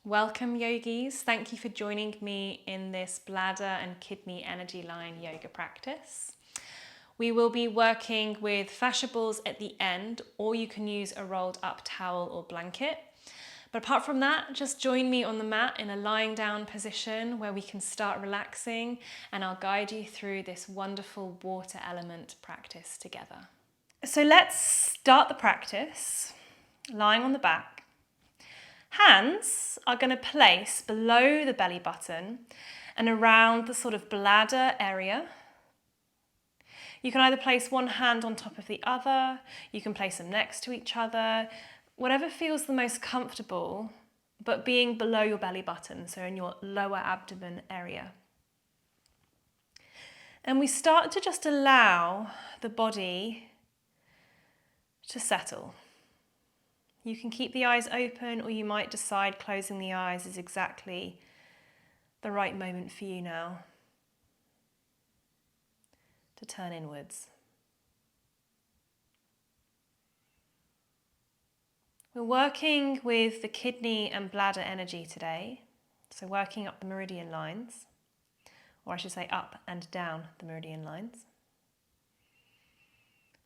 Welcome yogis, thank you for joining me in this bladder and kidney energy line yoga practice. We will be working with fascia balls at the end, or you can use a rolled up towel or blanket. But apart from that, just join me on the mat in a lying down position where we can start relaxing, and I'll guide you through this wonderful water element practice together. So let's start the practice lying on the back. Hands are going to place below the belly button and around the sort of bladder area. You can either place one hand on top of the other, you can place them next to each other, whatever feels the most comfortable, but being below your belly button, so in your lower abdomen area. And we start to just allow the body to settle. You can keep the eyes open, or you might decide closing the eyes is exactly the right moment for you now to turn inwards. We're working with the kidney and bladder energy today, so working up the meridian lines, or I should say up and down the meridian lines.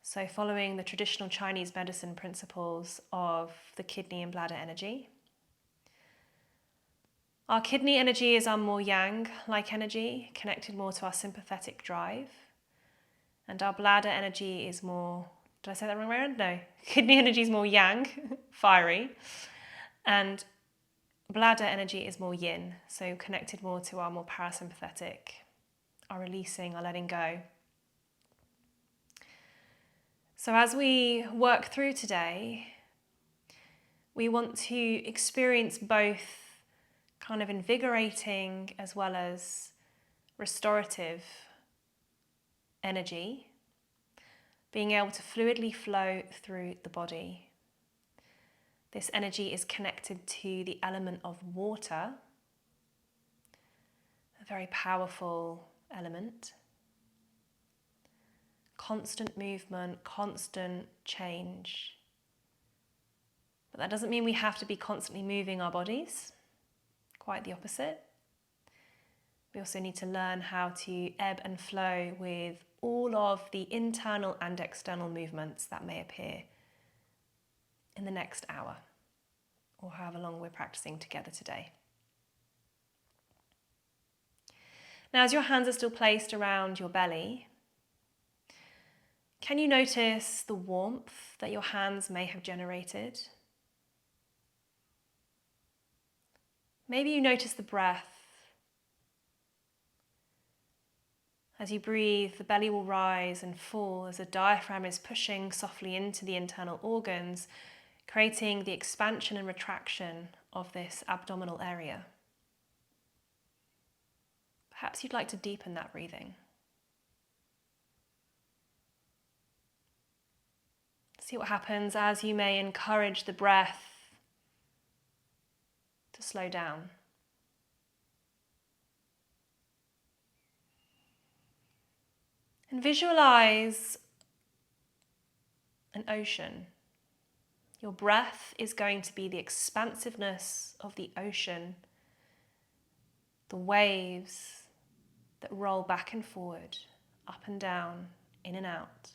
So following the traditional Chinese medicine principles of the kidney and bladder energy. Our kidney energy is our more yang-like energy, connected more to our sympathetic drive. And our bladder energy is more, did I say that wrong way around? No. Kidney energy is more yang, fiery. And bladder energy is more yin, so connected more to our more parasympathetic, our releasing, our letting go. So as we work through today, we want to experience both kind of invigorating as well as restorative energy, being able to fluidly flow through the body. This energy is connected to the element of water, a very powerful element. Constant movement, constant change. But that doesn't mean we have to be constantly moving our bodies. Quite the opposite. We also need to learn how to ebb and flow with all of the internal and external movements that may appear in the next hour, or however long we're practicing together today. Now, as your hands are still placed around your belly, can you notice the warmth that your hands may have generated? Maybe you notice the breath. As you breathe, the belly will rise and fall as the diaphragm is pushing softly into the internal organs, creating the expansion and retraction of this abdominal area. Perhaps you'd like to deepen that breathing. See what happens as you may encourage the breath to slow down. And visualize an ocean. Your breath is going to be the expansiveness of the ocean, the waves that roll back and forward, up and down, in and out.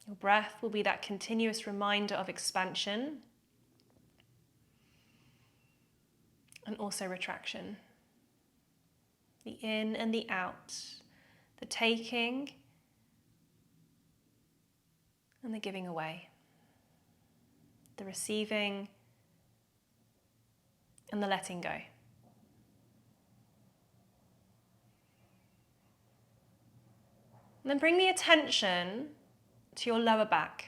Your breath will be that continuous reminder of expansion and also retraction. The in and the out, the taking and the giving away, the receiving and the letting go. And then bring the attention to your lower back.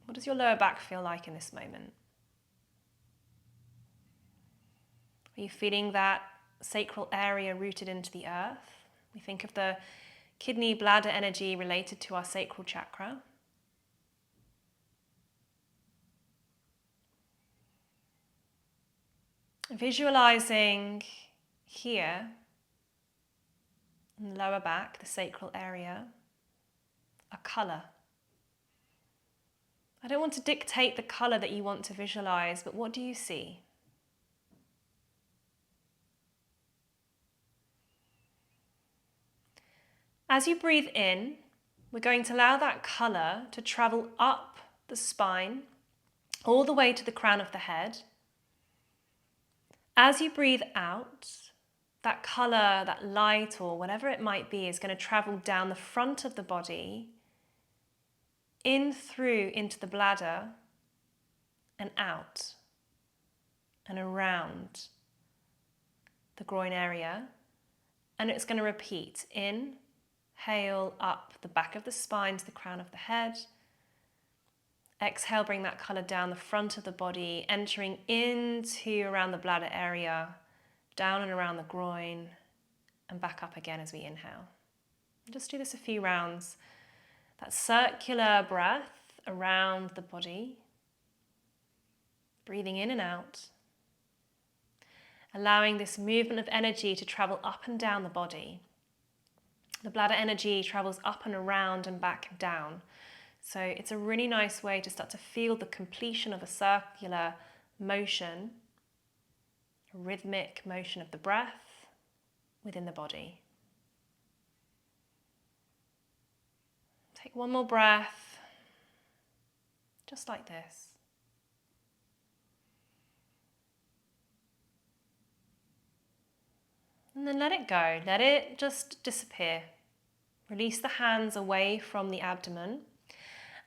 What does your lower back feel like in this moment? Are you feeling that sacral area rooted into the earth? We think of the kidney bladder energy related to our sacral chakra. Visualizing here in the lower back, the sacral area, a colour, I don't want to dictate the colour that you want to visualise, but what do you see? As you breathe in, we're going to allow that colour to travel up the spine, all the way to the crown of the head. As you breathe out, that colour, that light, or whatever it might be, is going to travel down the front of the body, in through into the bladder, and out, and around the groin area. And it's going to repeat. Inhale up the back of the spine to the crown of the head. Exhale, bring that colour down the front of the body, entering into around the bladder area, down and around the groin, and back up again as we inhale. Just do this a few rounds. That circular breath around the body, breathing in and out, allowing this movement of energy to travel up and down the body. The bladder energy travels up and around and back and down. So it's a really nice way to start to feel the completion of a circular motion, a rhythmic motion of the breath within the body. Take one more breath, just like this. And then let it go, let it just disappear. Release the hands away from the abdomen.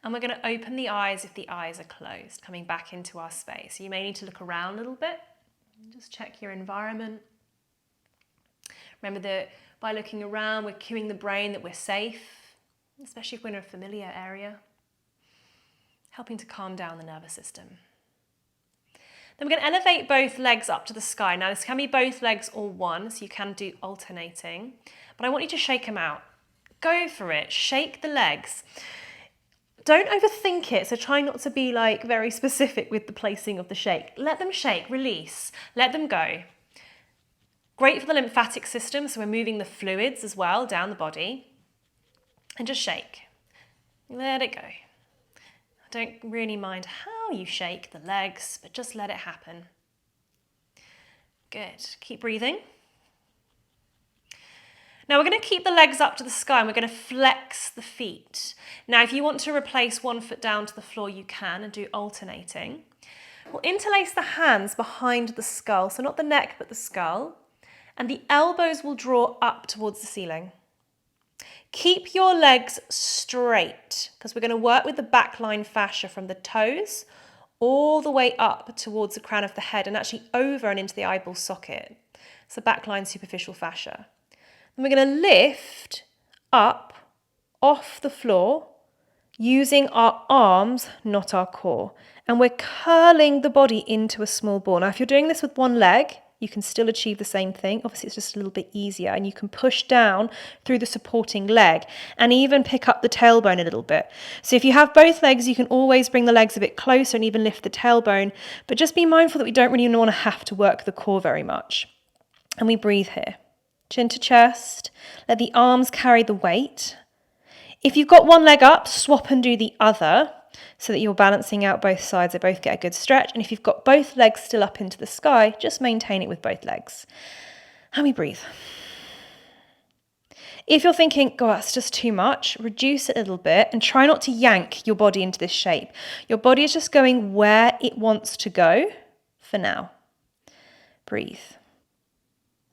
And we're going to open the eyes if the eyes are closed, coming back into our space. So you may need to look around a little bit. Just check your environment. Remember that by looking around, we're cueing the brain that we're safe, especially if we're in a familiar area, helping to calm down the nervous system. Then we're going to elevate both legs up to the sky. Now this can be both legs or one, so you can do alternating. But I want you to shake them out. Go for it. Shake the legs. Don't overthink it, so try not to be like very specific with the placing of the shake. Let them shake, release, let them go. Great for the lymphatic system, so we're moving the fluids as well down the body. And just shake. Let it go. I don't really mind how you shake the legs, but just let it happen. Good. Keep breathing. Now we're going to keep the legs up to the sky and we're going to flex the feet. Now if you want to replace one foot down to the floor, you can and do alternating. We'll interlace the hands behind the skull, so not the neck but the skull, and the elbows will draw up towards the ceiling. Keep your legs straight because we're going to work with the backline fascia from the toes all the way up towards the crown of the head and actually over and into the eyeball socket. So backline superficial fascia. Then we're going to lift up off the floor using our arms, not our core. And we're curling the body into a small ball. Now, if you're doing this with one leg, you can still achieve the same thing. Obviously, it's just a little bit easier. And you can push down through the supporting leg and even pick up the tailbone a little bit. So if you have both legs, you can always bring the legs a bit closer and even lift the tailbone. But just be mindful that we don't really want to have to work the core very much. And we breathe here. Chin to chest. Let the arms carry the weight. If you've got one leg up, swap and do the other so that you're balancing out both sides. They both get a good stretch. And if you've got both legs still up into the sky, just maintain it with both legs. And we breathe. If you're thinking, God, that's just too much, reduce it a little bit and try not to yank your body into this shape. Your body is just going where it wants to go for now. Breathe.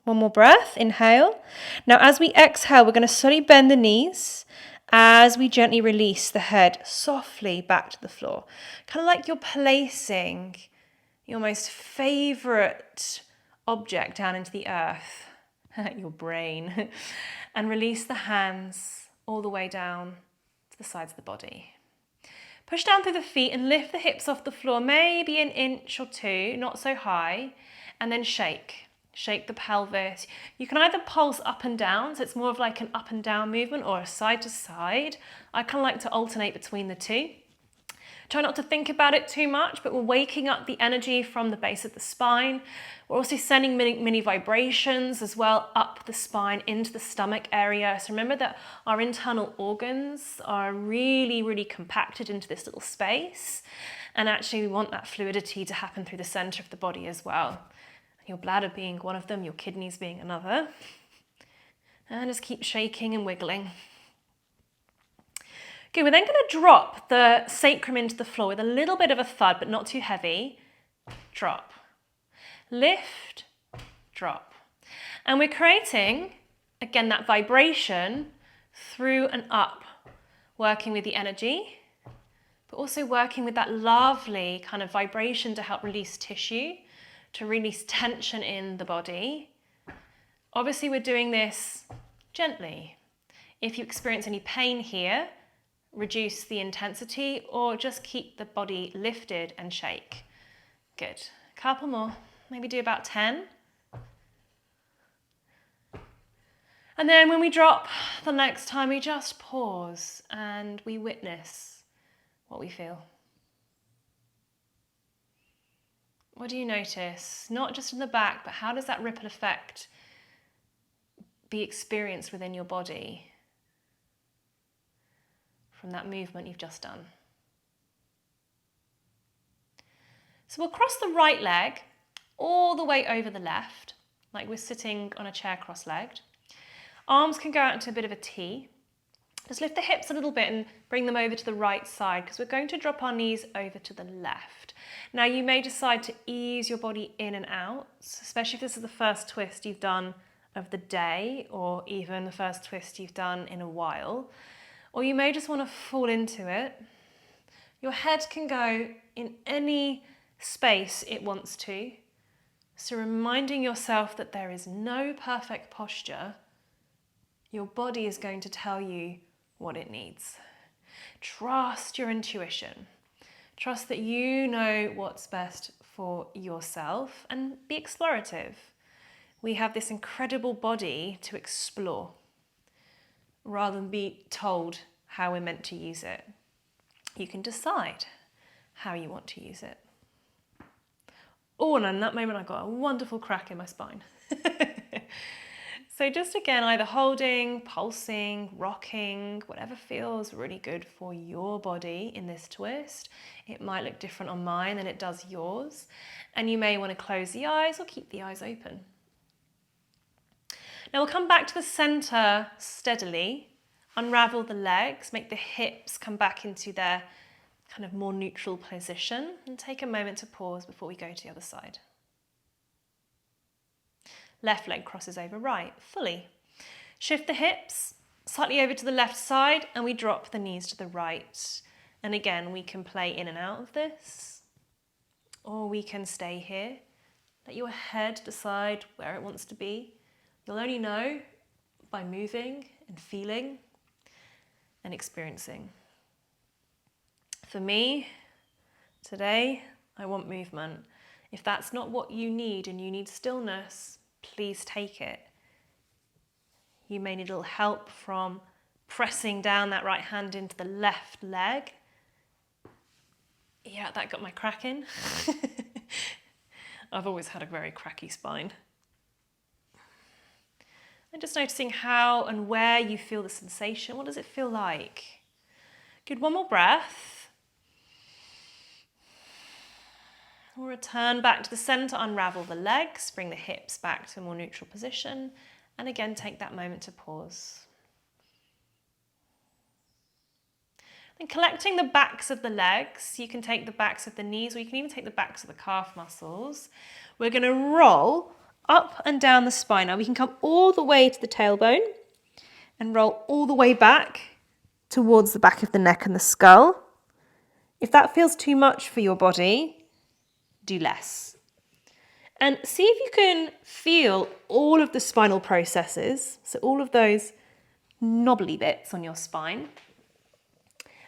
One more breath, inhale. Now as we exhale, we're going to slowly bend the knees as we gently release the head softly back to the floor. Kind of like you're placing your most favourite object down into the earth, your brain, and release the hands all the way down to the sides of the body. Push down through the feet and lift the hips off the floor, maybe an inch or two, not so high, and then shake. Shake the pelvis. You can either pulse up and down, so it's more of like an up and down movement, or a side to side. I kind of like to alternate between the two. Try not to think about it too much, but we're waking up the energy from the base of the spine. We're also sending mini vibrations as well up the spine into the stomach area. So remember that our internal organs are really, really compacted into this little space. And actually we want that fluidity to happen through the center of the body as well. Your bladder being one of them, your kidneys being another. And just keep shaking and wiggling. Okay, we're then going to drop the sacrum into the floor with a little bit of a thud, but not too heavy. Drop. Lift, drop. And we're creating, again, that vibration through and up, working with the energy, but also working with that lovely kind of vibration to help release tissue, to release tension in the body. Obviously, we're doing this gently. If you experience any pain here, reduce the intensity or just keep the body lifted and shake. Good. Couple more. Maybe do about 10. And then when we drop the next time, we just pause and we witness what we feel. What do you notice? Not just in the back, but how does that ripple effect be experienced within your body from that movement you've just done? So we'll cross the right leg all the way over the left, like we're sitting on a chair cross-legged. Arms can go out into a bit of a T. Just lift the hips a little bit and bring them over to the right side because we're going to drop our knees over to the left. Now you may decide to ease your body in and out, especially if this is the first twist you've done of the day or even the first twist you've done in a while. Or you may just want to fall into it. Your head can go in any space it wants to. So reminding yourself that there is no perfect posture, your body is going to tell you what it needs. Trust your intuition. Trust that you know what's best for yourself and be explorative. We have this incredible body to explore, rather than be told how we're meant to use it. You can decide how you want to use it. Oh, and in that moment I got a wonderful crack in my spine. So just again, either holding, pulsing, rocking, whatever feels really good for your body in this twist. It might look different on mine than it does yours. And you may want to close the eyes or keep the eyes open. Now we'll come back to the center steadily, unravel the legs, make the hips come back into their kind of more neutral position and take a moment to pause before we go to the other side. Left leg crosses over right, fully. Shift the hips slightly over to the left side and we drop the knees to the right. And again, we can play in and out of this, or we can stay here. Let your head decide where it wants to be. You'll only know by moving and feeling and experiencing. For me, today, I want movement. If that's not what you need and you need stillness, please take it. You may need a little help from pressing down that right hand into the left leg. Yeah, that got my crack in. I've always had a very cracky spine. And just noticing how and where you feel the sensation. What does it feel like? Good, one more breath. We'll return back to the center, unravel the legs, bring the hips back to a more neutral position, and again take that moment to pause. Then collecting the backs of the legs, you can take the backs of the knees, or you can even take the backs of the calf muscles. We're going to roll up and down the spine. Now we can come all the way to the tailbone and roll all the way back towards the back of the neck and the skull. If that feels too much for your body, do less. And see if you can feel all of the spinal processes, so all of those knobbly bits on your spine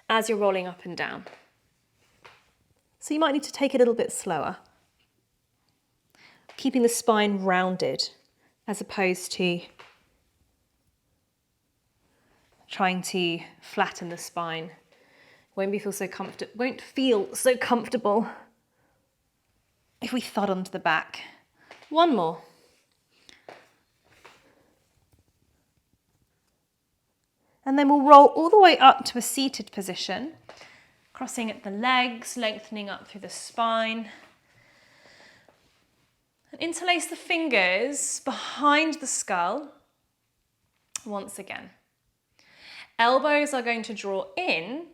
as you're rolling up and down. So you might need to take it a little bit slower, keeping the spine rounded as opposed to trying to flatten the spine won't feel so comfortable if we thud onto the back. One more. And then we'll roll all the way up to a seated position, crossing at the legs, lengthening up through the spine. And interlace the fingers behind the skull once again. Elbows are going to draw in,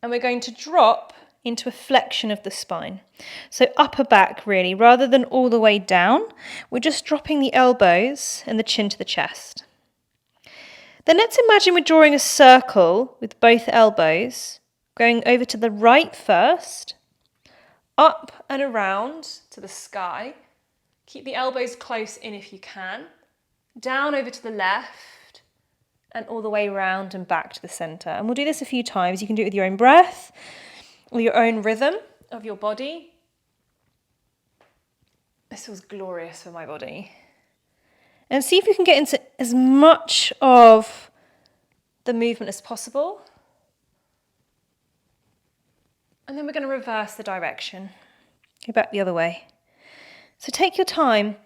and we're going to drop into a flexion of the spine. So upper back really, rather than all the way down, we're just dropping the elbows and the chin to the chest. Then let's imagine we're drawing a circle with both elbows, going over to the right first, up and around to the sky. Keep the elbows close in if you can. Down over to the left and all the way round and back to the centre. And we'll do this a few times. You can do it with your own breath or your own rhythm of your body. This feels glorious for my body. And see if you can get into as much of the movement as possible. And then we're going to reverse the direction. Go back the other way. So take your time.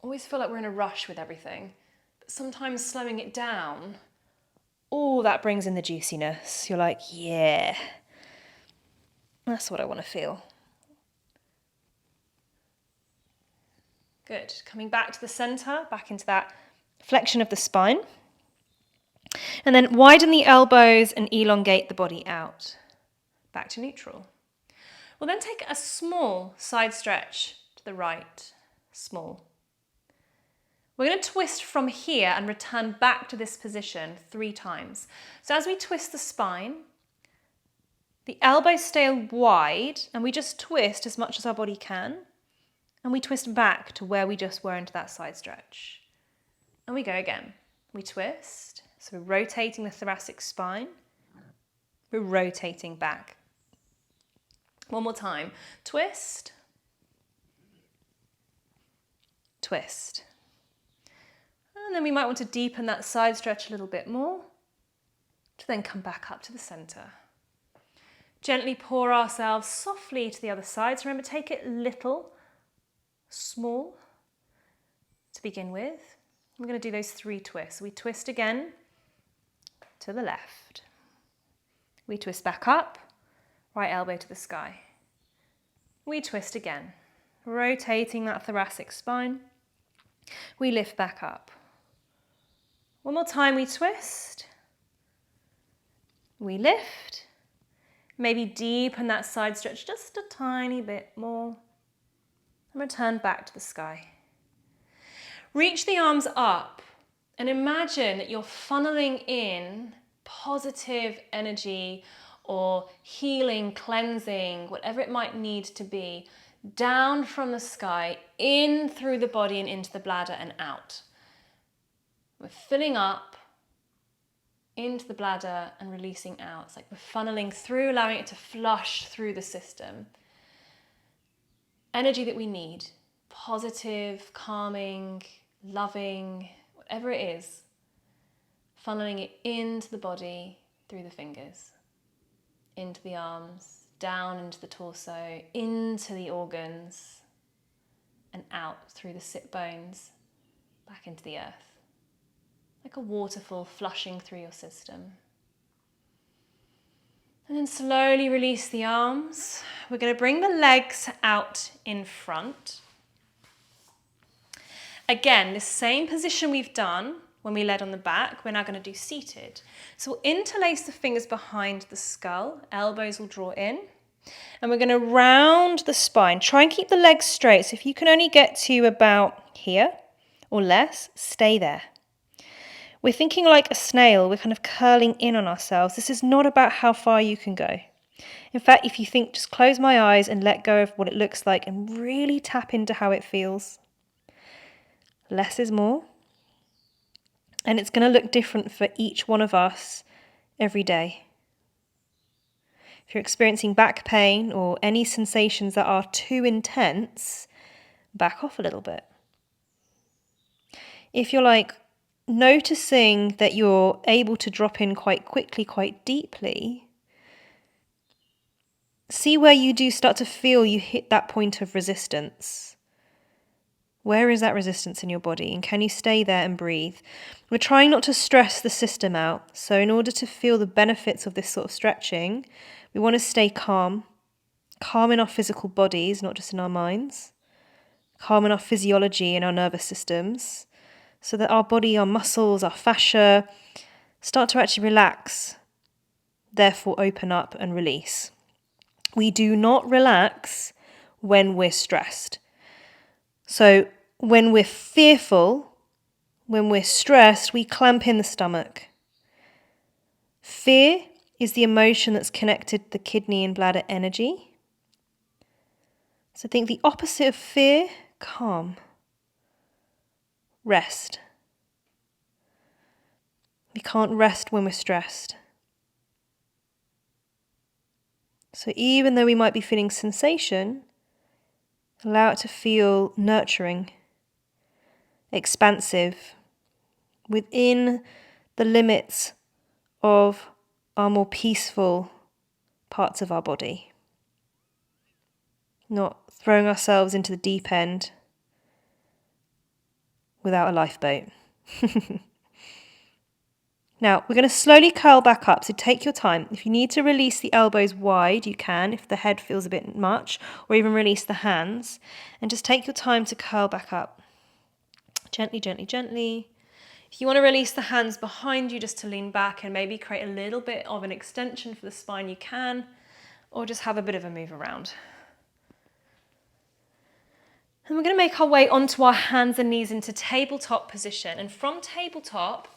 Always feel like we're in a rush with everything. But sometimes slowing it down, that brings in the juiciness. You're like, yeah, that's what I want to feel. Good. Coming back to the centre, back into that flexion of the spine. And then widen the elbows and elongate the body out. Back to neutral. We'll then take a small side stretch to the right. Small. We're going to twist from here and return back to this position 3 times. So as we twist the spine, the elbows stay wide and we just twist as much as our body can. And we twist back to where we just were into that side stretch. And we go again. We twist. So we're rotating the thoracic spine. We're rotating back. One more time. Twist. Twist. And then we might want to deepen that side stretch a little bit more to then come back up to the centre. Gently pour ourselves softly to the other side. So remember, take it little, small to begin with. We're going to do those 3 twists. We twist again to the left. We twist back up, right elbow to the sky. We twist again, rotating that thoracic spine. We lift back up. One more time, we twist. We lift. Maybe deepen that side stretch just a tiny bit more. And return back to the sky. Reach the arms up and imagine that you're funneling in positive energy or healing, cleansing, whatever it might need to be, down from the sky, in through the body and into the bladder and out. We're filling up into the bladder and releasing out. It's like we're funneling through, allowing it to flush through the system. Energy that we need, positive, calming, loving, whatever it is, funneling it into the body through the fingers, into the arms, down into the torso, into the organs, and out through the sit bones, back into the earth. Like a waterfall flushing through your system. And then slowly release the arms. We're going to bring the legs out in front. Again, the same position we've done when we led on the back, we're now going to do seated. So we'll interlace the fingers behind the skull, elbows will draw in, and we're going to round the spine. Try and keep the legs straight. So if you can only get to about here or less, stay there. We're thinking like a snail, we're kind of curling in on ourselves. This is not about how far you can go. In fact, if you think, just close my eyes and let go of what it looks like and really tap into how it feels. Less is more. And it's going to look different for each one of us every day. If you're experiencing back pain or any sensations that are too intense, back off a little bit. If you're like noticing that you're able to drop in quite quickly, quite deeply, See where you do start to feel you hit that point of resistance. Where is that resistance in your body? And can you stay there and breathe? We're trying not to stress the system out. So in order to feel the benefits of this sort of stretching, we want to stay calm. Calm in our physical bodies, not just in our minds. Calm in our physiology and our nervous systems. So that our body, our muscles, our fascia start to actually relax. Therefore open up and release. We do not relax when we're stressed. So when we're fearful, when we're stressed, we clamp in the stomach. Fear is the emotion that's connected to the kidney and bladder energy. So think the opposite of fear, calm. Rest. We can't rest when we're stressed. So even though we might be feeling sensation, allow it to feel nurturing, expansive, within the limits of our more peaceful parts of our body. Not throwing ourselves into the deep end without a lifeboat. Now, we're going to slowly curl back up, so take your time. If you need to release the elbows wide, you can, if the head feels a bit much, or even release the hands. And just take your time to curl back up. Gently, gently, gently. If you want to release the hands behind you just to lean back and maybe create a little bit of an extension for the spine, you can, or just have a bit of a move around. And we're going to make our way onto our hands and knees into tabletop position. And from tabletop,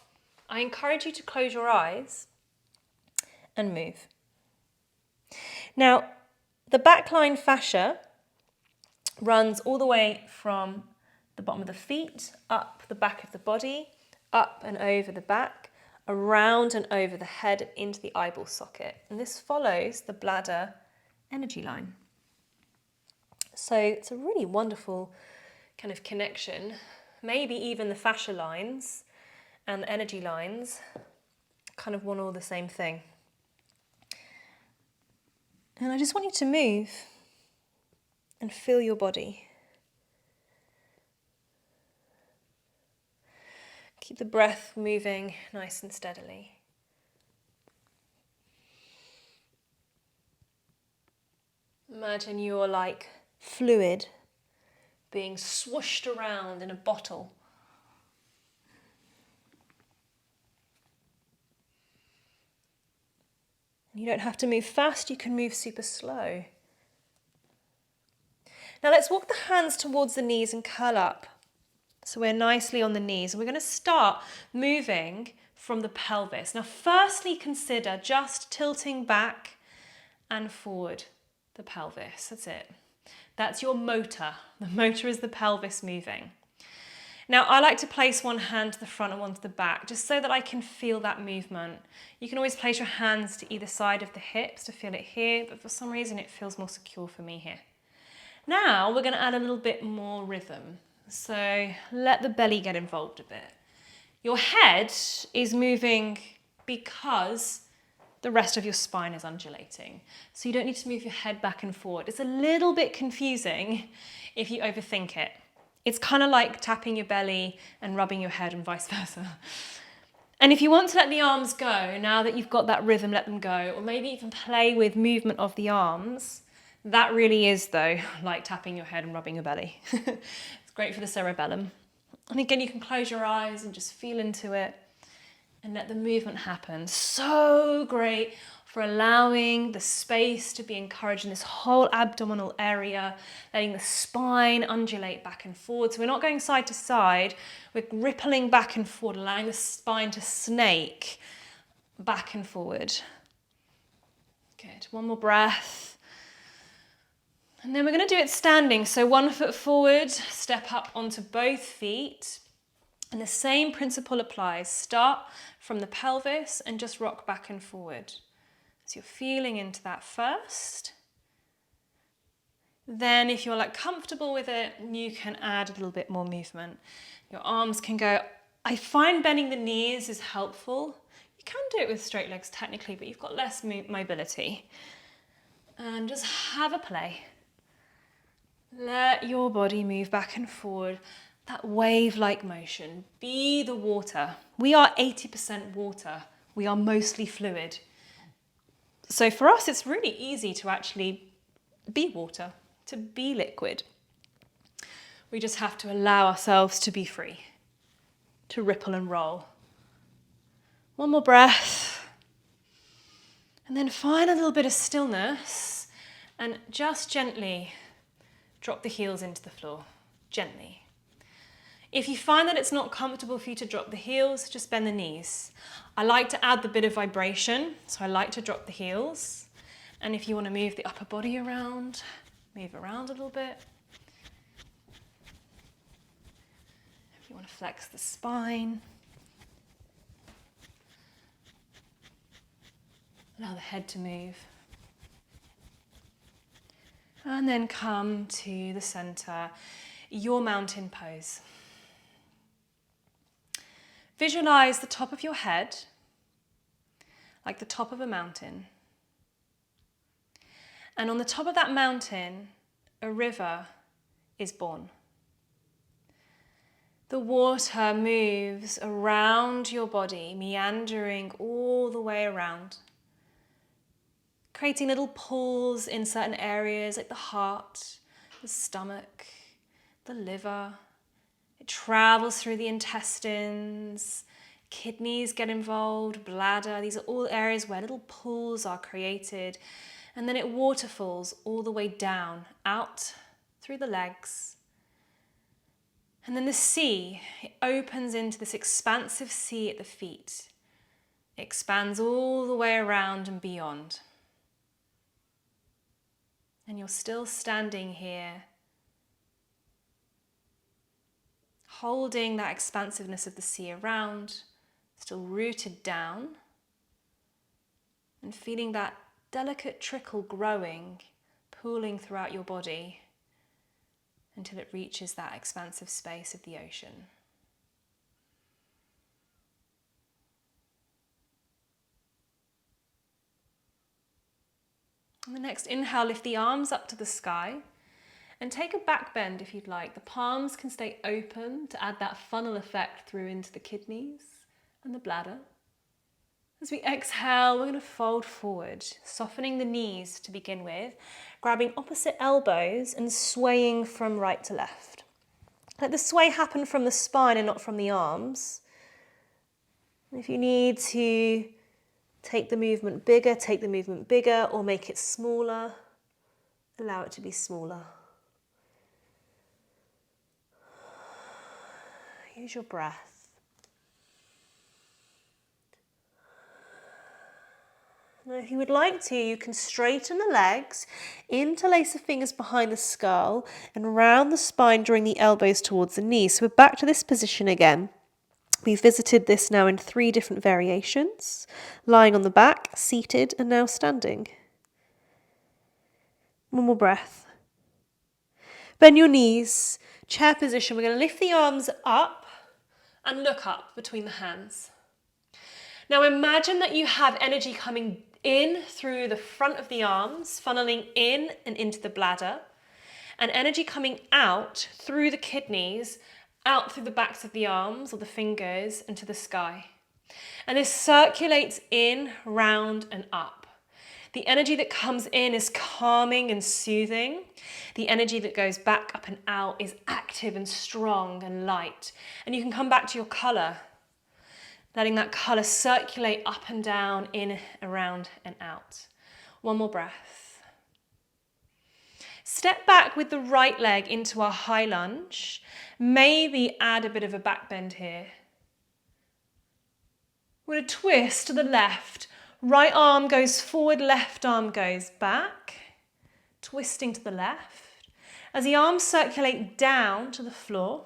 I encourage you to close your eyes and move. Now, the backline fascia runs all the way from the bottom of the feet, up the back of the body, up and over the back, around and over the head and into the eyeball socket. And this follows the bladder energy line. So it's a really wonderful kind of connection. Maybe even the fascia lines and the energy lines kind of want all the same thing. And I just want you to move and feel your body. Keep the breath moving nice and steadily. Imagine you're like fluid being swooshed around in a bottle. You don't have to move fast, you can move super slow. Now let's walk the hands towards the knees and curl up. So we're nicely on the knees. And we're going to start moving from the pelvis. Now firstly consider just tilting back and forward the pelvis. That's it. That's your motor. The motor is the pelvis moving. Now, I like to place one hand to the front and one to the back, just so that I can feel that movement. You can always place your hands to either side of the hips to feel it here, but for some reason it feels more secure for me here. Now, we're going to add a little bit more rhythm. So let the belly get involved a bit. Your head is moving because the rest of your spine is undulating. So you don't need to move your head back and forward. It's a little bit confusing if you overthink it. It's kind of like tapping your belly and rubbing your head and vice versa. And if you want to let the arms go, now that you've got that rhythm, let them go, or maybe even play with movement of the arms. That really is, though, like tapping your head and rubbing your belly. It's great for the cerebellum. And again, you can close your eyes and just feel into it and let the movement happen. So great for allowing the space to be encouraged in this whole abdominal area, letting the spine undulate back and forward. So we're not going side to side, we're rippling back and forward, allowing the spine to snake back and forward. Good, one more breath. And then we're going to do it standing. So 1 foot forward, step up onto both feet. And the same principle applies. Start from the pelvis and just rock back and forward. So you're feeling into that first. Then if you're like comfortable with it, you can add a little bit more movement. Your arms can go. I find bending the knees is helpful. You can do it with straight legs technically, but you've got less mobility. And just have a play. Let your body move back and forward. That wave-like motion. Be the water. We are 80% water. We are mostly fluid. So for us, it's really easy to actually be water, to be liquid. We just have to allow ourselves to be free, to ripple and roll. One more breath. And then find a little bit of stillness and just gently drop the heels into the floor, gently. If you find that it's not comfortable for you to drop the heels, just bend the knees. I like to add the bit of vibration, so I like to drop the heels. And if you want to move the upper body around, move around a little bit. If you want to flex the spine. Allow the head to move. And then come to the center, your mountain pose. Visualize the top of your head like the top of a mountain. And on the top of that mountain, a river is born. The water moves around your body, meandering all the way around, creating little pools in certain areas like the heart, the stomach, the liver. It travels through the intestines, kidneys get involved, bladder. These are all areas where little pools are created. And then it waterfalls all the way down, out through the legs. And then the sea, it opens into this expansive sea at the feet. It expands all the way around and beyond. And you're still standing here, holding that expansiveness of the sea around, still rooted down, and feeling that delicate trickle growing, pooling throughout your body until it reaches that expansive space of the ocean. On the next inhale, lift the arms up to the sky and take a back bend if you'd like. The palms can stay open to add that funnel effect through into the kidneys and the bladder. As we exhale, we're going to fold forward, softening the knees to begin with, grabbing opposite elbows and swaying from right to left. Let the sway happen from the spine and not from the arms. If you need to take the movement bigger, or make it smaller, allow it to be smaller. Use your breath. Now, if you would like to, you can straighten the legs, interlace the fingers behind the skull, and round the spine, drawing the elbows towards the knees. So we're back to this position again. We've visited this now in 3 different variations: lying on the back, seated, and now standing. One more breath. Bend your knees, chair position. We're going to lift the arms up and look up between the hands. Now imagine that you have energy coming in through the front of the arms, funneling in and into the bladder, and energy coming out through the kidneys, out through the backs of the arms or the fingers into the sky. And this circulates in, round and up. The energy that comes in is calming and soothing. The energy that goes back up and out is active and strong and light. And you can come back to your colour, letting that colour circulate up and down, in, around and out. One more breath. Step back with the right leg into our high lunge. Maybe add a bit of a back bend here. We're going to twist to the left. Right arm goes forward, left arm goes back. Twisting to the left. As the arms circulate down to the floor,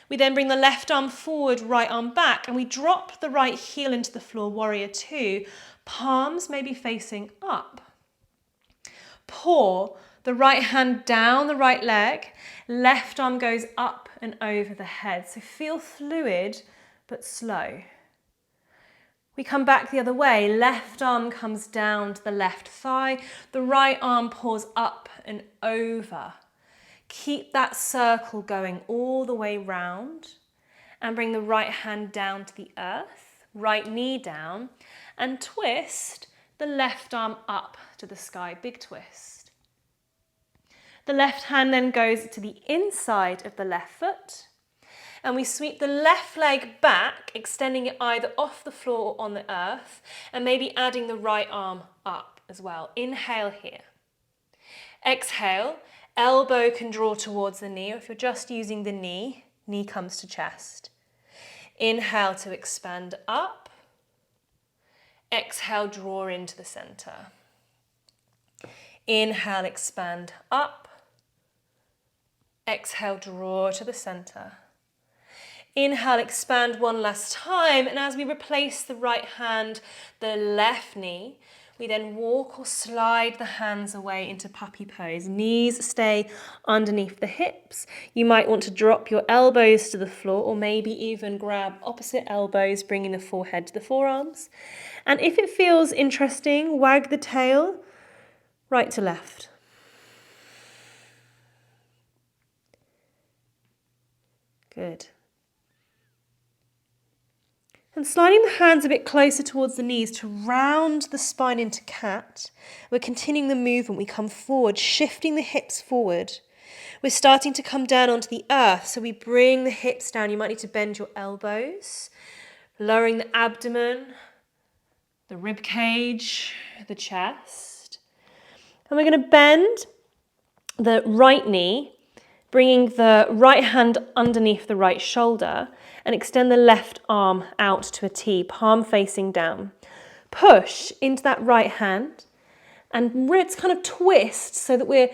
we then bring the left arm forward, right arm back, and we drop the right heel into the floor, warrior 2. Palms may be facing up. Pour the right hand down the right leg, left arm goes up and over the head. So feel fluid but slow. We come back the other way. Left arm comes down to the left thigh. The right arm pulls up and over. Keep that circle going all the way round and bring the right hand down to the earth, right knee down, and twist the left arm up to the sky, big twist. The left hand then goes to the inside of the left foot, and we sweep the left leg back, extending it either off the floor or on the earth, and maybe adding the right arm up as well. Inhale here. Exhale, elbow can draw towards the knee, or if you're just using the knee, knee comes to chest. Inhale to expand up. Exhale, draw into the center. Inhale, expand up. Exhale, draw to the center. Inhale, expand one last time, and as we replace the right hand, the left knee, we then walk or slide the hands away into puppy pose. Knees stay underneath the hips. You might want to drop your elbows to the floor, or maybe even grab opposite elbows, bringing the forehead to the forearms. And if it feels interesting, wag the tail right to left. Good. And sliding the hands a bit closer towards the knees to round the spine into cat. We're continuing the movement. We come forward, shifting the hips forward. We're starting to come down onto the earth, so we bring the hips down. You might need to bend your elbows, lowering the abdomen, the rib cage, the chest. And we're going to bend the right knee, bringing the right hand underneath the right shoulder, and extend the left arm out to a T, palm facing down. Push into that right hand and let's kind of twist so that we're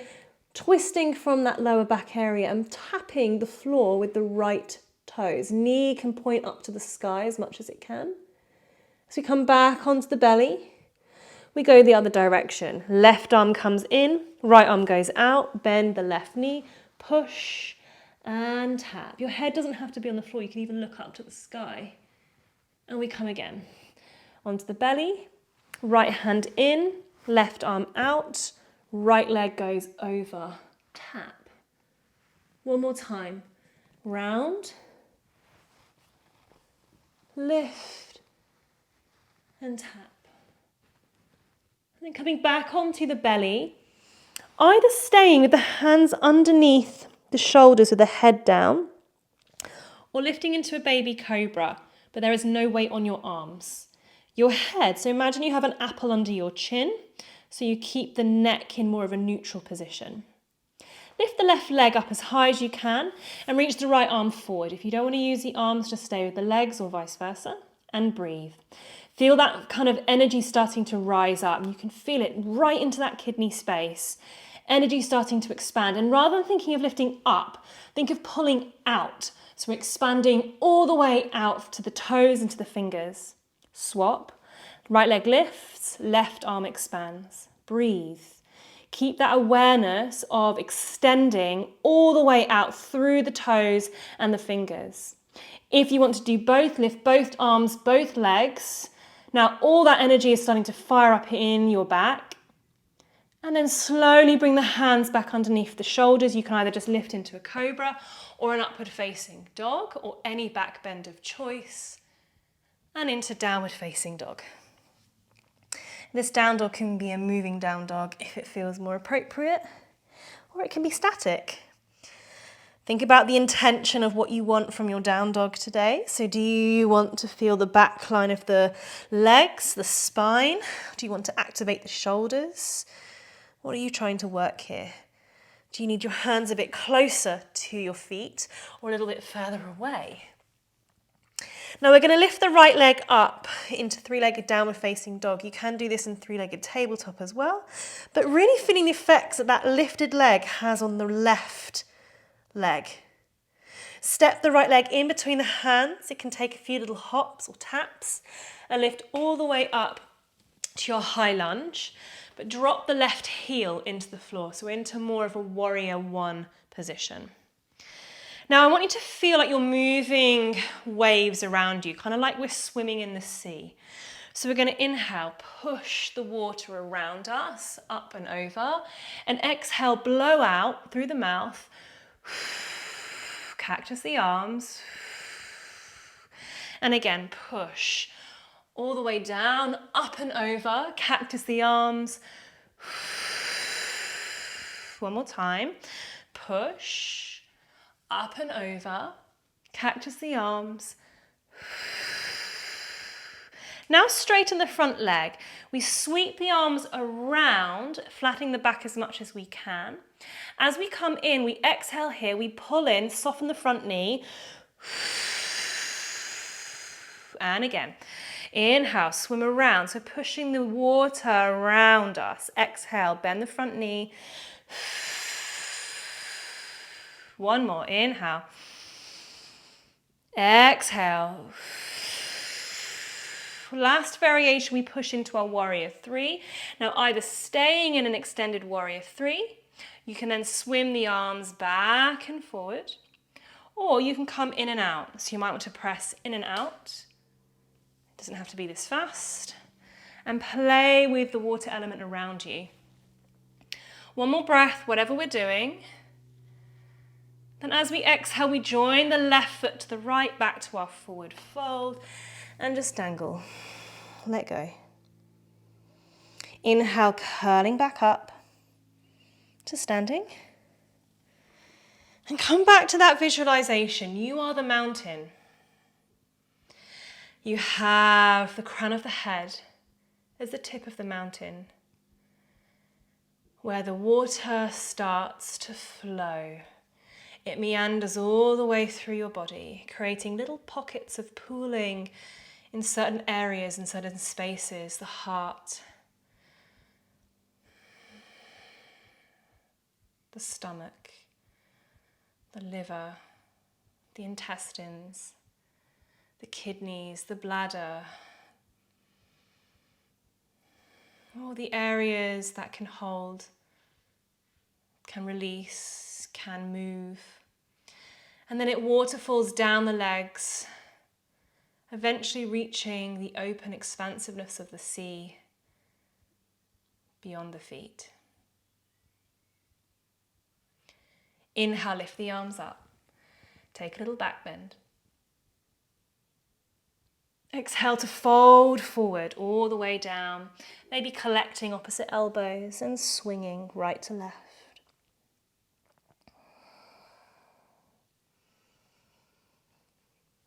twisting from that lower back area and tapping the floor with the right toes. Knee can point up to the sky as much as it can. As we come back onto the belly, we go the other direction. Left arm comes in, right arm goes out, bend the left knee, push and tap. Your head doesn't have to be on the floor. You can even look up to the sky. And we come again. Onto the belly, right hand in, left arm out, right leg goes over, tap. One more time. Round, lift, and tap. And then coming back onto the belly, either staying with the hands underneath the shoulders with the head down, or lifting into a baby cobra, but there is no weight on your arms. Your head, so imagine you have an apple under your chin, so you keep the neck in more of a neutral position. Lift the left leg up as high as you can and reach the right arm forward. If you don't want to use the arms, just stay with the legs or vice versa, and breathe. Feel that kind of energy starting to rise up, and you can feel it right into that kidney space. Energy starting to expand, and rather than thinking of lifting up, think of pulling out. So we're expanding all the way out to the toes and to the fingers. Swap. Right leg lifts, left arm expands. Breathe. Keep that awareness of extending all the way out through the toes and the fingers. If you want to do both, lift both arms, both legs. Now all that energy is starting to fire up in your back. And then slowly bring the hands back underneath the shoulders. You can either just lift into a cobra or an upward facing dog, or any back bend of choice, and into downward facing dog. This down dog can be a moving down dog if it feels more appropriate, or it can be static. Think about the intention of what you want from your down dog today. So do you want to feel the back line of the legs, the spine? Do you want to activate the shoulders? What are you trying to work here? Do you need your hands a bit closer to your feet or a little bit further away? Now we're going to lift the right leg up into three-legged downward facing dog. You can do this in three-legged tabletop as well, but really feeling the effects that that lifted leg has on the left leg. Step the right leg in between the hands. It can take a few little hops or taps and lift all the way up to your high lunge. But drop the left heel into the floor, so into more of a warrior one position. Now I want you to feel like you're moving waves around you, kind of like we're swimming in the sea. So we're going to inhale, push the water around us, up and over, and exhale, blow out through the mouth. Cactus the arms. And again, push all the way down, up and over, cactus the arms. One more time. Push, up and over, cactus the arms. Now straighten the front leg. We sweep the arms around, flattening the back as much as we can. As we come in, we exhale here, we pull in, soften the front knee. And again, inhale, swim around. So pushing the water around us. Exhale, bend the front knee. One more, inhale. Exhale. Last variation, we push into our warrior three. Now either staying in an extended warrior three, you can then swim the arms back and forward, or you can come in and out. So you might want to press in and out. It doesn't have to be this fast. And play with the water element around you. One more breath, whatever we're doing. Then as we exhale, we join the left foot to the right, back to our forward fold. And just dangle, let go. Inhale, curling back up to standing. And come back to that visualization. You are the mountain. You have the crown of the head as the tip of the mountain, where the water starts to flow. It meanders all the way through your body, creating little pockets of pooling in certain areas, in certain spaces, the heart, the stomach, the liver, the intestines, the kidneys, the bladder, all the areas that can hold, can release, can move. And then it waterfalls down the legs, eventually reaching the open expansiveness of the sea beyond the feet. Inhale, lift the arms up. Take a little back bend. Exhale to fold forward all the way down, maybe collecting opposite elbows and swinging right to left.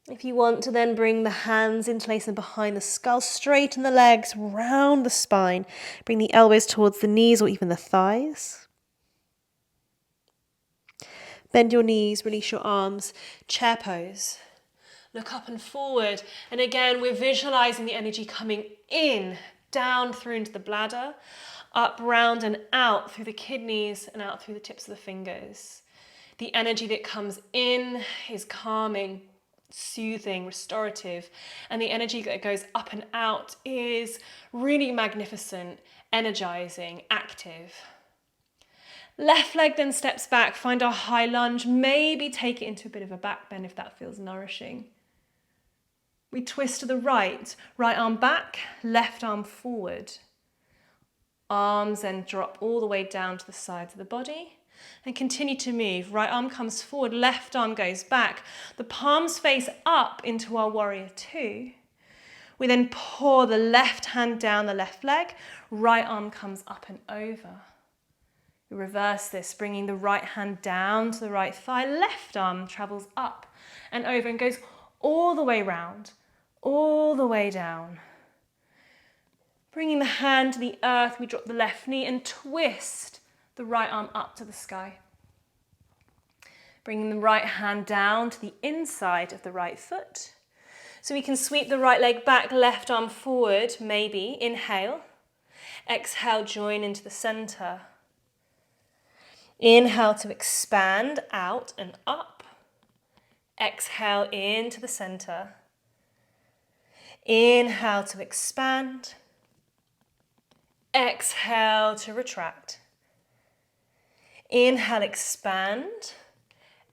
If you want to then bring the hands in place and behind the skull, straighten the legs, round the spine. Bring the elbows towards the knees or even the thighs. Bend your knees, release your arms, chair pose. Look up and forward. And again, we're visualizing the energy coming in, down through into the bladder, up, round and out through the kidneys and out through the tips of the fingers. The energy that comes in is calming, soothing, restorative, and the energy that goes up and out is really magnificent, energizing, active. Left leg then steps back, find our high lunge, maybe take it into a bit of a back bend if that feels nourishing. We twist to the right arm back, left arm forward. Arms then drop all the way down to the sides of the body. And continue to move. Right arm comes forward, left arm goes back. The palms face up into our warrior two. We then pour the left hand down the left leg. Right arm comes up and over. We reverse this, bringing the right hand down to the right thigh. Left arm travels up and over and goes all the way round, all the way down. Bringing the hand to the earth, we drop the left knee and twist the right arm up to the sky. Bringing the right hand down to the inside of the right foot. So we can sweep the right leg back, left arm forward, maybe. Inhale. Exhale, join into the center. Inhale to expand out and up. Exhale into the center. Inhale to expand. Exhale to retract. Inhale, expand.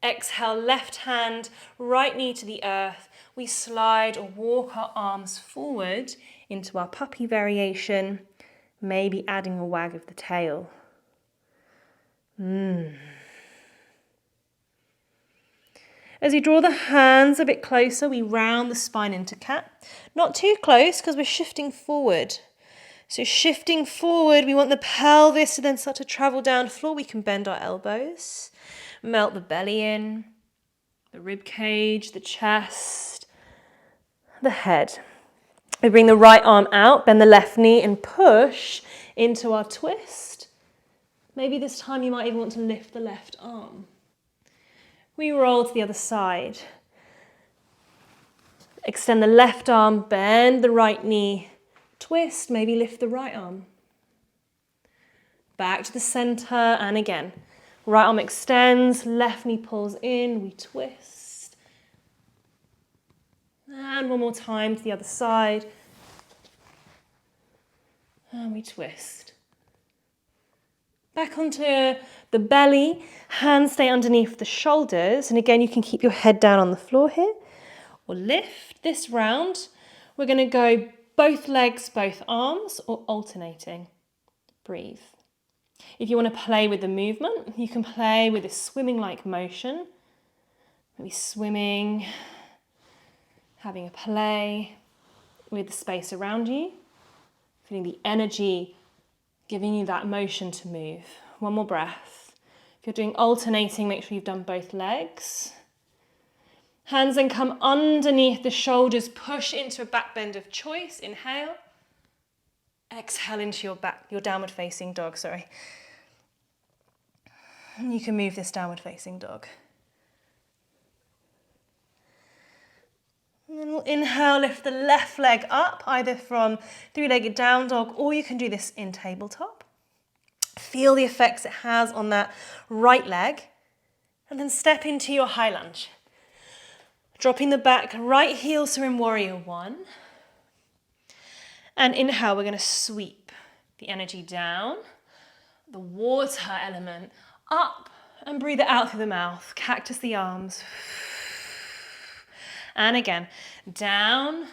Exhale, left hand, right knee to the earth. We slide or walk our arms forward into our puppy variation, maybe adding a wag of the tail. As we draw the hands a bit closer, we round the spine into cat. Not too close because we're shifting forward. So shifting forward, we want the pelvis to then start to travel down floor. We can bend our elbows, melt the belly in, the rib cage, the chest, the head. We bring the right arm out, bend the left knee and push into our twist. Maybe this time you might even want to lift the left arm. We roll to the other side. Extend the left arm, bend the right knee, twist, maybe lift the right arm. Back to the center, and again. Right arm extends, left knee pulls in, we twist. And one more time to the other side. And we twist. Back onto the belly, hands stay underneath the shoulders. And again, you can keep your head down on the floor here. Or lift this round. We're going to go both legs, both arms, or alternating. Breathe. If you want to play with the movement, you can play with a swimming-like motion. Maybe swimming, having a play with the space around you. Feeling the energy giving you that motion to move. One more breath. If you're doing alternating, make sure you've done both legs. Hands then come underneath the shoulders, push into a back bend of choice. Inhale. Exhale into your downward facing dog, You can move this downward facing dog. And then we'll inhale, lift the left leg up, either from three-legged down dog, or you can do this in tabletop. Feel the effects it has on that right leg, and then step into your high lunge. Dropping the back right heel, so in warrior one. And inhale, we're going to sweep the energy down, the water element up, and breathe it out through the mouth. Cactus the arms. And again, down,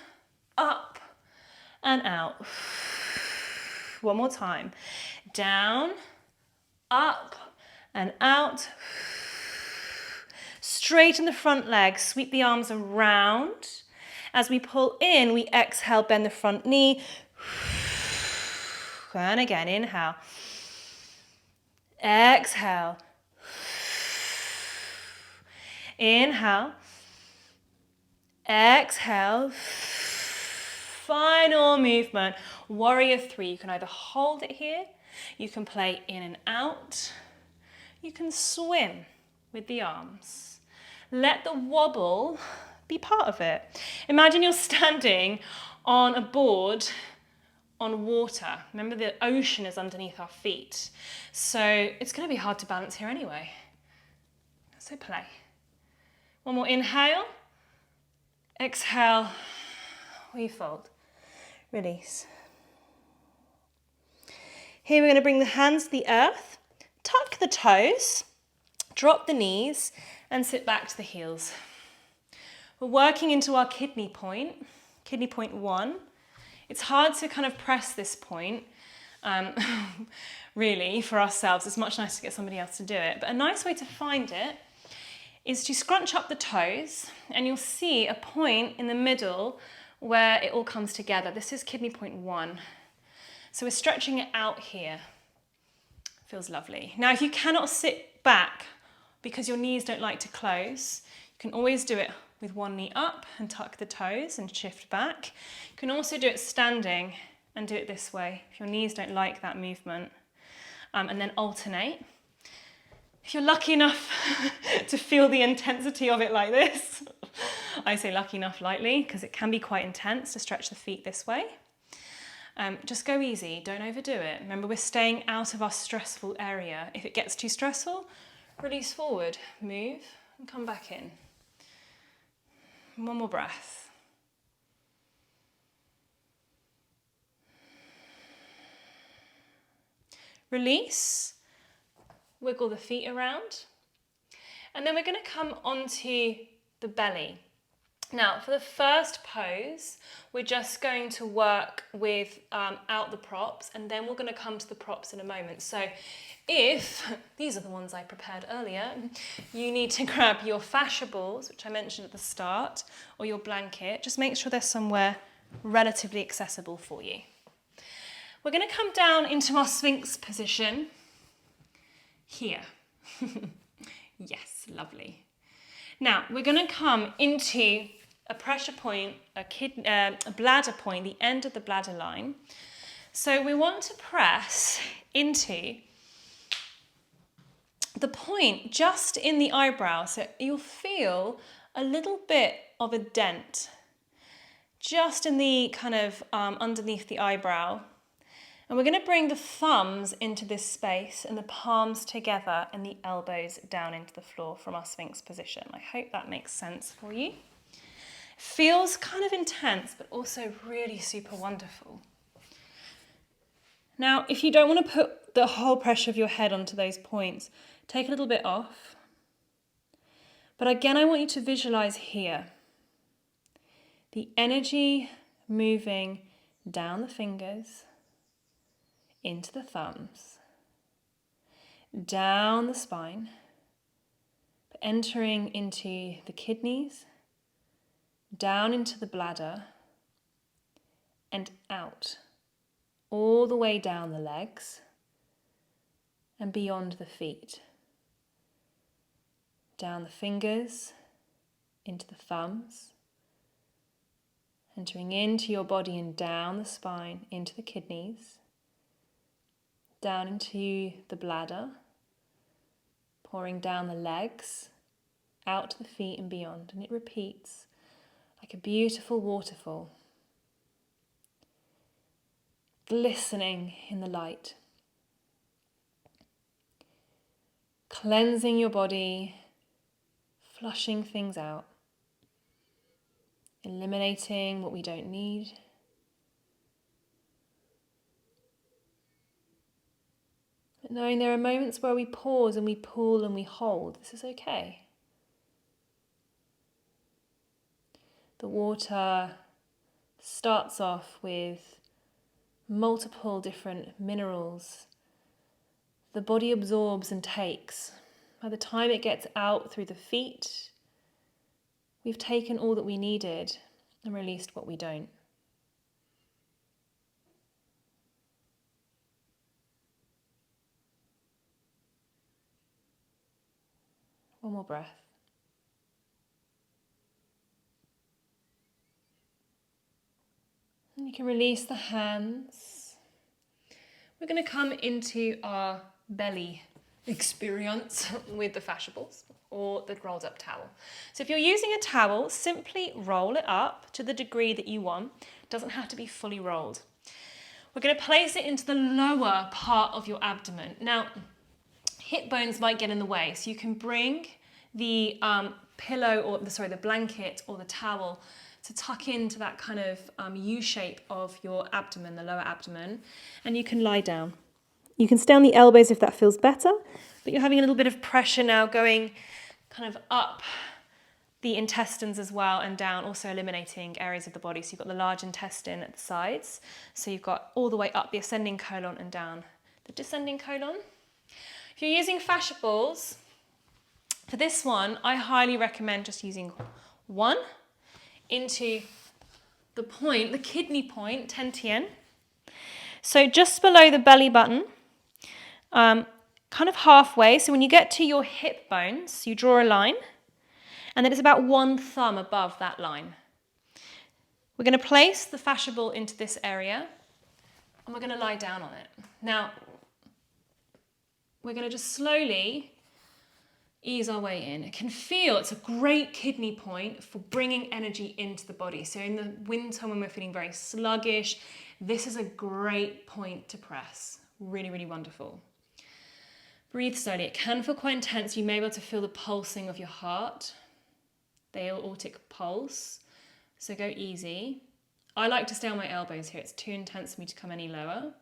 up, and out. One more time. Down, up, and out. Straighten the front leg, sweep the arms around. As we pull in, we exhale, bend the front knee. And again, inhale. Exhale. Inhale. Exhale. Final movement. Warrior three. You can either hold it here, you can play in and out, you can swim with the arms. Let the wobble be part of it. Imagine you're standing on a board on water. Remember, the ocean is underneath our feet. So it's going to be hard to balance here anyway. So play. One more inhale. Exhale. We fold. Release. Here we're going to bring the hands to the earth. Tuck the toes. Drop the knees. And sit back to the heels. We're working into our kidney point 1. It's hard to kind of press this point, really, for ourselves. It's much nicer to get somebody else to do it. But a nice way to find it is to scrunch up the toes, and you'll see a point in the middle where it all comes together. This is kidney point 1. So we're stretching it out here. Feels lovely. Now, if you cannot sit back because your knees don't like to close, you can always do it with one knee up and tuck the toes and shift back. You can also do it standing and do it this way if your knees don't like that movement. And then alternate. If you're lucky enough to feel the intensity of it like this, I say lucky enough lightly because it can be quite intense to stretch the feet this way. Just go easy, don't overdo it. Remember, we're staying out of our stressful area. If it gets too stressful, release forward, move, and come back in. One more breath. Release, wiggle the feet around, and then we're going to come onto the belly. Now, for the first pose, we're just going to work with out the props, and then we're going to come to the props in a moment. So if, these are the ones I prepared earlier, you need to grab your fascia balls, which I mentioned at the start, or your blanket, just make sure they're somewhere relatively accessible for you. We're going to come down into our Sphinx position here. Yes, lovely. Now, we're going to come into a pressure point, a bladder point, the end of the bladder line. So we want to press into the point just in the eyebrow. So you'll feel a little bit of a dent just in the kind of underneath the eyebrow. And we're going to bring the thumbs into this space and the palms together and the elbows down into the floor from our Sphinx position. I hope that makes sense for you. Feels kind of intense, but also really super wonderful. Now, if you don't want to put the whole pressure of your head onto those points, take a little bit off. But again, I want you to visualize here the energy moving down the fingers, into the thumbs, down the spine, entering into the kidneys, down into the bladder, and out, all the way down the legs and beyond the feet. Down the fingers, into the thumbs, entering into your body and down the spine, into the kidneys, down into the bladder, pouring down the legs, out to the feet and beyond. And it repeats like a beautiful waterfall, glistening in the light, cleansing your body, flushing things out, eliminating what we don't need. But knowing there are moments where we pause and we pull and we hold. This is okay. The water starts off with multiple different minerals. The body absorbs and takes. By the time it gets out through the feet, we've taken all that we needed and released what we don't. One more breath. And you can release the hands. We're going to come into our belly experience with the fascia balls or the rolled up towel. So if you're using a towel, simply roll it up to the degree that you want. It doesn't have to be fully rolled. We're going to place it into the lower part of your abdomen. Now, hip bones might get in the way, so you can bring the the blanket or the towel to tuck into that kind of U shape of your abdomen, the lower abdomen, and you can lie down. You can stay on the elbows if that feels better, but you're having a little bit of pressure now going kind of up the intestines as well and down, also eliminating areas of the body. So you've got the large intestine at the sides, so you've got all the way up the ascending colon and down the descending colon. If you're using fascia balls, for this one, I highly recommend just using one into the point, the kidney point, tentian. So just below the belly button, kind of halfway. So when you get to your hip bones, you draw a line, and then it's about one thumb above that line. We're going to place the fascia ball into this area, and we're going to lie down on it. Now, we're going to just slowly ease our way in. It can feel, it's a great kidney point for bringing energy into the body. So in the winter when we're feeling very sluggish, this is a great point to press. Really, really wonderful. Breathe slowly. It can feel quite intense. You may be able to feel the pulsing of your heart, the aortic pulse. So go easy. I like to stay on my elbows here. It's too intense for me to come any lower.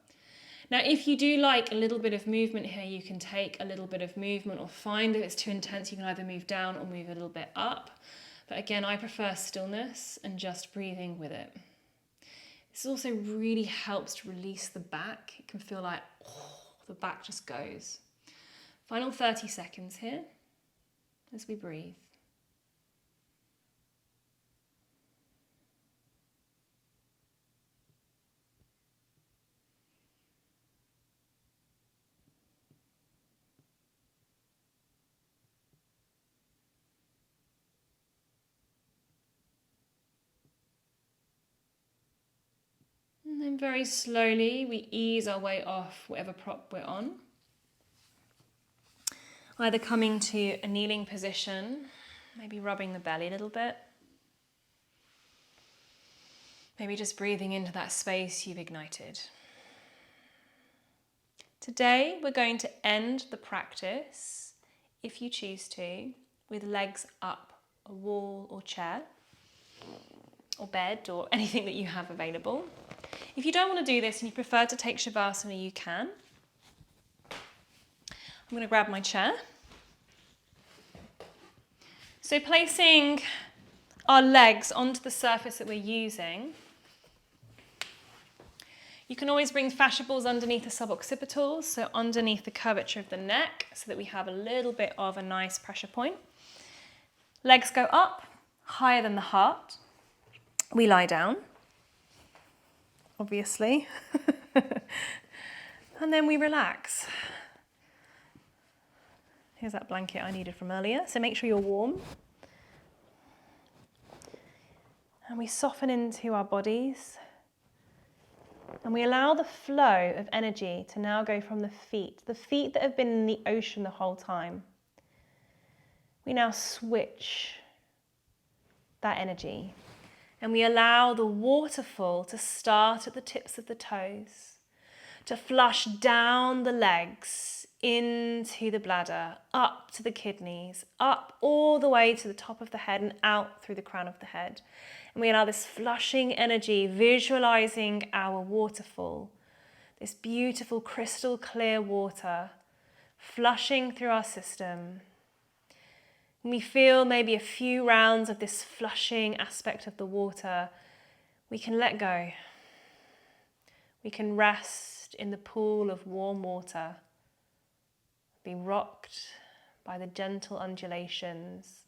Now, if you do like a little bit of movement here, you can take a little bit of movement, or find if it's too intense, you can either move down or move a little bit up. But again, I prefer stillness and just breathing with it. This also really helps to release the back. It can feel like, oh, the back just goes. Final 30 seconds here as we breathe. And then very slowly we ease our way off whatever prop we're on. Either coming to a kneeling position, maybe rubbing the belly a little bit. Maybe just breathing into that space you've ignited. Today we're going to end the practice, if you choose to, with legs up a wall or chair or bed or anything that you have available. If you don't want to do this and you prefer to take Shavasana, you can. I'm going to grab my chair. So placing our legs onto the surface that we're using, you can always bring fascia balls underneath the suboccipitals, so underneath the curvature of the neck, so that we have a little bit of a nice pressure point. Legs go up, higher than the heart. We lie down, obviously, and then we relax. Here's that blanket I needed from earlier, so make sure you're warm. And we soften into our bodies. And we allow the flow of energy to now go from the feet that have been in the ocean the whole time. We now switch that energy. And we allow the waterfall to start at the tips of the toes, to flush down the legs, into the bladder, up to the kidneys, up all the way to the top of the head and out through the crown of the head. And we allow this flushing energy, visualizing our waterfall, this beautiful crystal clear water, flushing through our system. And we feel maybe a few rounds of this flushing aspect of the water. We can let go. We can rest in the pool of warm water, be rocked by the gentle undulations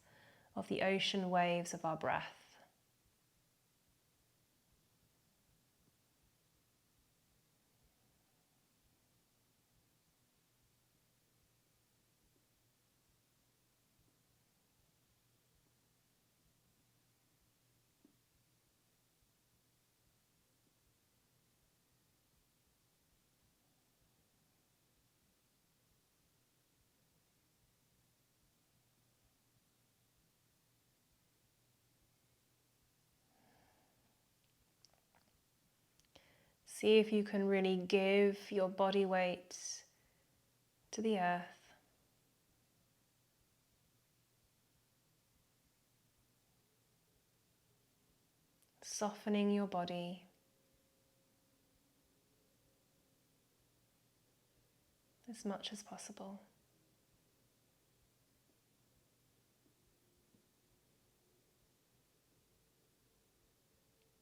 of the ocean waves of our breath. See if you can really give your body weight to the earth. Softening your body. As much as possible.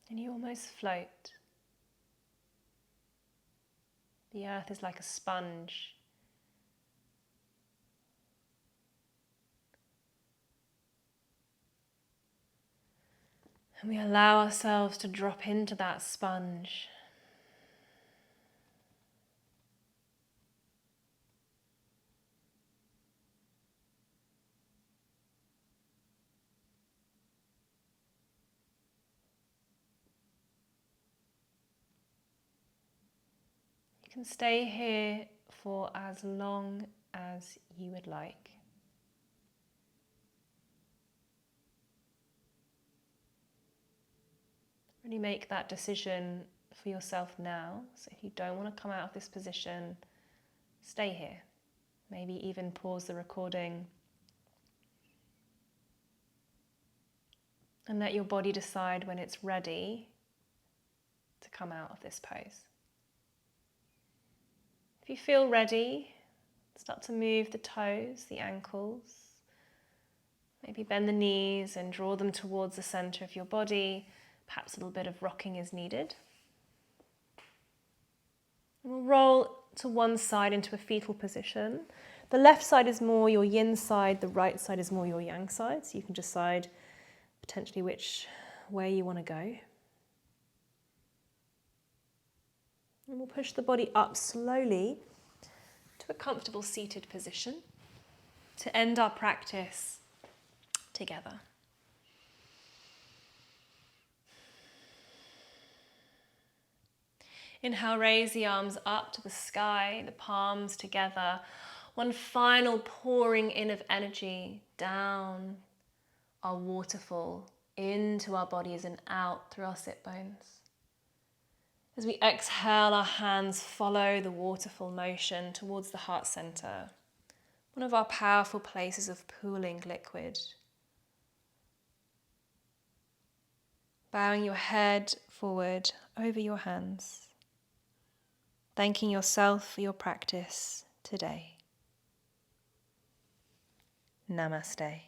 And you almost float. The earth is like a sponge. And we allow ourselves to drop into that sponge. You can stay here for as long as you would like. Really make that decision for yourself now. So if you don't want to come out of this position, stay here. Maybe even pause the recording and let your body decide when it's ready to come out of this pose. If you feel ready, start to move the toes, the ankles, Maybe bend the knees and draw them towards the center of your body. Perhaps a little bit of rocking is needed. And we'll roll to one side into a fetal position. The left side is more your yin side, the right side is more your yang side, so you can decide potentially which way you want to go. And we'll push the body up slowly to a comfortable seated position to end our practice together. Inhale, raise the arms up to the sky, the palms together. One final pouring in of energy down our waterfall into our bodies and out through our sit bones. As we exhale, our hands follow the waterfall motion towards the heart center, one of our powerful places of pooling liquid. Bowing your head forward over your hands, thanking yourself for your practice today. Namaste.